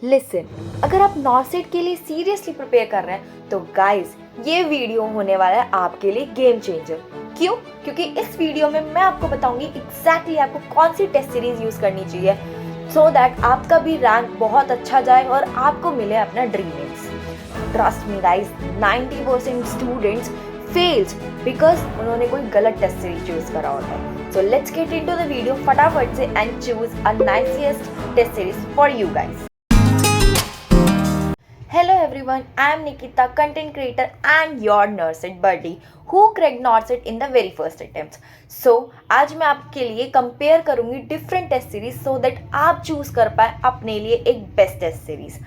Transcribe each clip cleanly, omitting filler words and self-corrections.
Listen, अगर आप नॉर्सेट के लिए सीरियसली प्रिपेयर कर रहे हैं तो गाइस ये वीडियो होने वाला है आपके लिए गेम चेंजर। क्यों? क्योंकि इस वीडियो में मैं आपको बताऊंगी एग्जैक्टली आपको कौन सी टेस्ट सीरीज यूज करनी चाहिए सो दैट आपका भी रैंक बहुत अच्छा जाए और आपको मिले अपना dream AIIMS. Trust me guys, 90% students fails because उन्होंने कोई गलत टेस्ट सीरीज चूज करा होता है। So let's get into the video फटाफट से and choose a nicest test series for you guys. Hello everyone, I am Nikita, content creator and your Nurset buddy who cracked Nurset in the very first attempts. So आज मैं आपके लिए compare करूंगी different test series so that आप choose कर पाए अपने लिए एक बेस्ट टेस्ट सीरीज।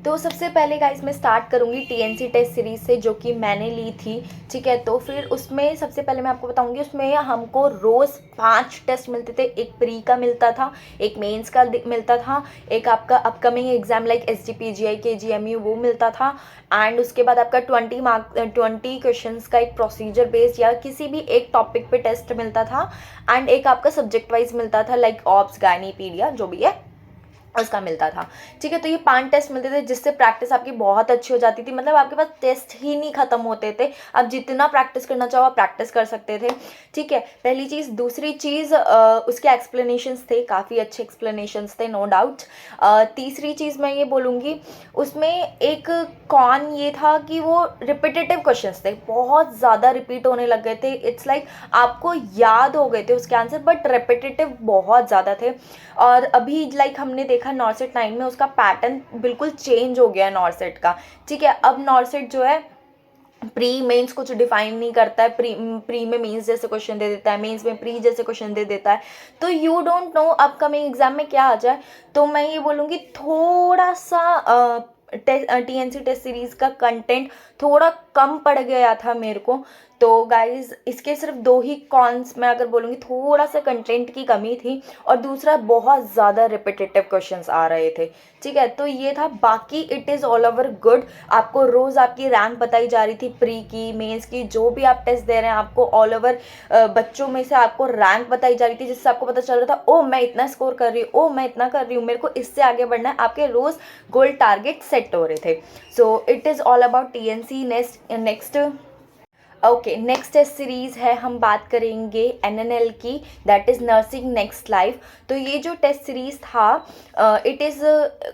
तो सबसे पहले गाइस मैं स्टार्ट करूंगी टीएनसी टेस्ट सीरीज से जो कि मैंने ली थी। ठीक है, तो फिर उसमें सबसे पहले मैं आपको बताऊंगी उसमें हमको रोज़ 5 टेस्ट मिलते थे। एक प्री का मिलता था, एक मेंस का मिलता था, एक आपका upcoming exam like SGPGI KGMU वो मिलता था, एंड उसके बाद आपका 20 क्वेश्चंस का एक प्रोसीजर बेस्ड या किसी भी एक टॉपिक पे टेस्ट मिलता था, एंड एक आपका सब्जेक्ट वाइज मिलता था लाइक ऑब्स गायनीपीडिया जो भी है उसका मिलता था। ठीक है, तो ये 5 टेस्ट मिलते थे जिससे प्रैक्टिस आपकी बहुत अच्छी हो जाती थी। मतलब आपके पास टेस्ट ही नहीं खत्म होते थे, आप जितना प्रैक्टिस करना चाहो आप प्रैक्टिस कर सकते थे। ठीक है, पहली चीज़। दूसरी चीज़ उसके एक्सप्लेनेशंस थे, काफ़ी अच्छे एक्सप्लेनेशंस थे, नो डाउट। तीसरी चीज़ मैं ये बोलूँगी उसमें एक कॉन ये था कि वो रिपीटेटिव क्वेश्चंस थे, बहुत ज़्यादा रिपीट होने लग गए थे। इट्स लाइक आपको याद हो गए थे उसके आंसर बट रिपीटेटिव बहुत ज़्यादा थे। और अभी लाइक हमने देखा नॉर्सेट 9 में उसका पैटर्न बिल्कुल चेंज हो गया नॉर्सेट का। ठीक है, अब नॉर्सेट जो है प्री मेंस कुछ डिफाइन नहीं करता है। प्री में मेंस जैसे क्वेश्चन दे देता है, मेंस में प्री जैसे क्वेश्चन दे देता है, तो you don't know upcoming exam में क्या आ जाए। तो मैं ये बोलूँगी थोड़ा सा TNC टेस्ट सीरीज़ का कंटेंट थोड़ा कम पड़ गया था मेरे को। तो गाइज इसके सिर्फ 2 ही कॉन्स मैं अगर बोलूँगी, थोड़ा सा कंटेंट की कमी थी और दूसरा बहुत ज़्यादा रिपीटेटिव क्वेश्चंस आ रहे थे। ठीक है, तो ये था। बाकी it is all over good. आपको रोज़ आपकी रैंक बताई जा रही थी, प्री की मेंस की जो भी आप टेस्ट दे रहे हैं आपको ऑल ओवर बच्चों में से आपको रैंक बताई जा रही थी, जिससे आपको पता चल रहा था ओ मैं इतना स्कोर कर रही हूँ, ओ मैं इतना कर रही हूँ, मेरे को इससे आगे बढ़ना है। आपके रोज़ गोल टारगेट सेट हो रहे थे। So it is all about TNC। Next okay, next test series है, हम बात करेंगे NNL की, that is nursing next life. तो ये जो टेस्ट सीरीज़ था इट इज़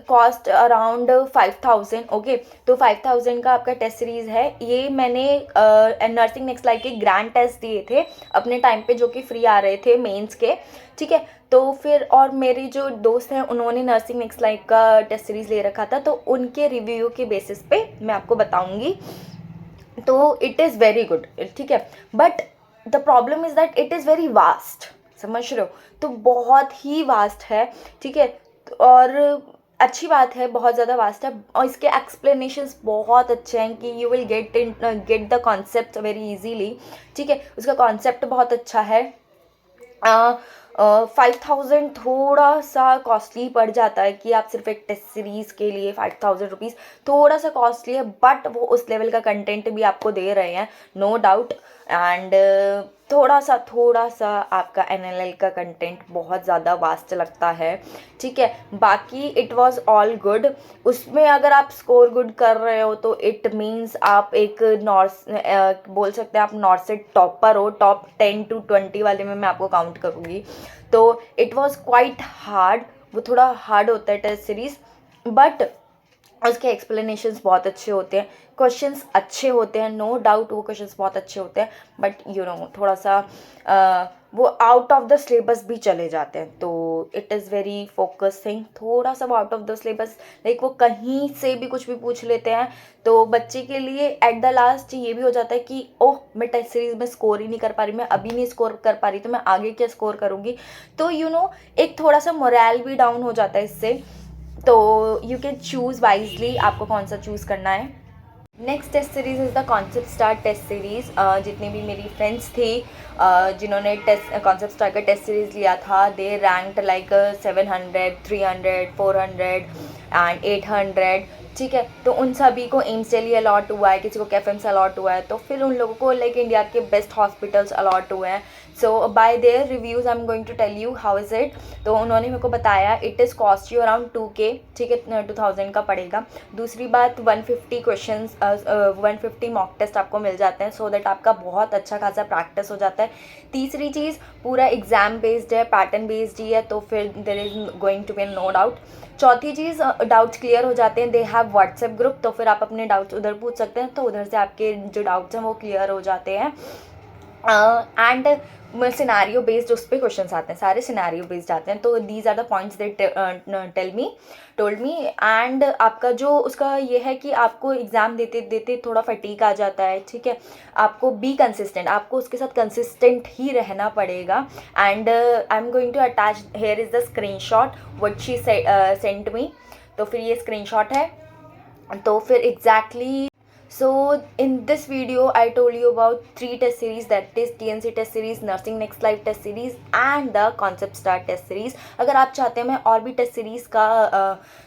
कॉस्ट अराउंड 5000। ओके, तो 5000 का आपका टेस्ट सीरीज़ है। ये मैंने नर्सिंग नेक्स्ट लाइफ के ग्रैंड टेस्ट दिए थे अपने टाइम पे जो कि फ्री आ रहे थे मेंस के। ठीक है, तो फिर और मेरी जो दोस्त हैं उन्होंने नर्सिंग नेक्स्ट लाइफ का टेस्ट सीरीज़ ले रखा था, तो उनके रिव्यू के बेसिस पे मैं आपको बताऊँगी। तो इट इज़ वेरी गुड। ठीक है, but the problem is that it is very vast. समझ रहे हो? तो बहुत ही वास्ट है। ठीक है, और अच्छी बात है, बहुत ज़्यादा वास्ट है और इसके एक्सप्लेनेशंस बहुत अच्छे हैं कि you will get the concept very easily. ठीक है, उसका कॉन्सेप्ट बहुत अच्छा है। 5000 थोड़ा सा कॉस्टली पड़ जाता है कि आप सिर्फ एक टेस्ट सीरीज़ के लिए 5000 रुपीज़ थोड़ा सा कॉस्टली है, बट वो उस लेवल का कंटेंट भी आपको दे रहे हैं, नो डाउट। एंड थोड़ा सा आपका NLL का कंटेंट बहुत ज़्यादा वास्ट लगता है। ठीक है, बाकी इट वाज ऑल गुड। उसमें अगर आप स्कोर गुड कर रहे हो तो इट मीन्स आप एक बोल सकते हैं आप नॉर्सेट टॉपर हो। टॉप 10 to 20 वाले में मैं आपको काउंट करूँगी। तो इट वाज क्वाइट हार्ड, वो थोड़ा हार्ड होता है टेस्ट सीरीज़, बट उसके एक्सप्लेनेशंस बहुत अच्छे होते हैं, क्वेश्चंस अच्छे होते हैं, नो डाउट वो क्वेश्चंस बहुत अच्छे होते हैं, बट यू नो थोड़ा सा वो आउट ऑफ द सिलेबस भी चले जाते हैं। तो इट इज़ वेरी फोकसिंग, थोड़ा सा वो out of the syllabus, like वो कहीं से भी कुछ भी पूछ लेते हैं। तो बच्चे के लिए एट द लास्ट ये भी हो जाता है कि ओह मैं टेस्ट सीरीज़ में स्कोर ही नहीं कर पा रही, मैं अभी नहीं स्कोर कर पा रही तो मैं आगे क्या स्कोर करूँगी। तो यू नो एक थोड़ा सा मोरल भी डाउन हो जाता है इससे। तो यू कैन चूज़ वाइजली आपको कौन सा चूज़ करना है। Next test series is the concept star test series. जितनी भी मेरी फ्रेंड्स थी जिन्होंने कॉन्सेप्ट स्टार का टेस्ट सीरीज़ लिया था, दे रैंक्ड लाइक 700, 300, 400 एंड 800। ठीक है, तो उन सभी को एम्स दिल्ली अलॉट हुआ है, किसी को कैफएम से अलॉट हुआ है, तो फिर उन लोगों को लाइक इंडिया के बेस्ट हॉस्पिटल्स अलॉट हुए हैं। So by their reviews I am going to tell you how is it. तो उन्होंने मेरे को बताया it is cost you around 2K, ठीक है, 2000 का पड़ेगा। दूसरी बात 150 क्वेश्चंस 150 मॉक टेस्ट आपको मिल जाते हैं, सो दैट आपका बहुत अच्छा खासा प्रैक्टिस हो जाता है। तीसरी चीज़ पूरा एग्ज़ाम बेस्ड है, पैटर्न बेस्ड ही है, तो फिर there is going to be no doubt. चौथी चीज़ डाउट्स क्लियर हो जाते हैं, दे हैव व्हाट्सएप ग्रुप, तो फिर आप अपने डाउट्स उधर पूछ सकते हैं, तो उधर से आपके जो डाउट्स हैं वो क्लियर हो जाते हैं। एंड सिनारियो बेस्ड उस पर क्वेश्चन आते हैं, सारे सिनारियो बेस्ड आते हैं। तो these are the points they told me. And आपका जो उसका ये है कि आपको एग्ज़ाम देते देते थोड़ा फटीक आ जाता है, ठीक है, आपको बी कंसिस्टेंट, आपको उसके साथ कंसिस्टेंट ही रहना पड़ेगा। And I am going to attach here is the screenshot what she sent me. तो फिर ये स्क्रीन शॉट है। तो फिर exactly so in this video I told you about 3 test series, that is TNC test series, nursing next life test series and the concept start test series। अगर आप चाहते हैं मैं और भी टेस्ट सीरीज़ का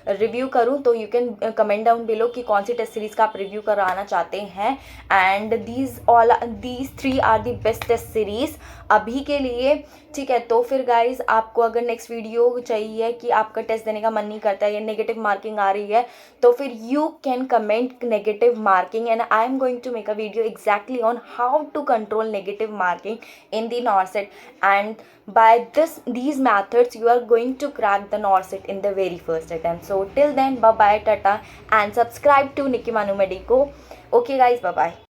रिव्यू करूं तो you can comment down below कि कौन सी टेस्ट सीरीज़ का आप रिव्यू कराना चाहते हैं। And these 3 are the best test series अभी के लिए, ठीक है। तो फिर गाइज आपको अगर नेक्स्ट वीडियो चाहिए कि आपका टेस्ट देने का मन नहीं करता है या नेगेटिव मार्किंग आ रही है, तो फिर you can comment negative marking and I am going to make a video exactly on how to control negative marking in the NORCET। And by these methods you are going to crack the NORCET in the very first attempt. So till then, bye bye, tata, and subscribe to Nikki Manu Medico. Okay guys, bye bye.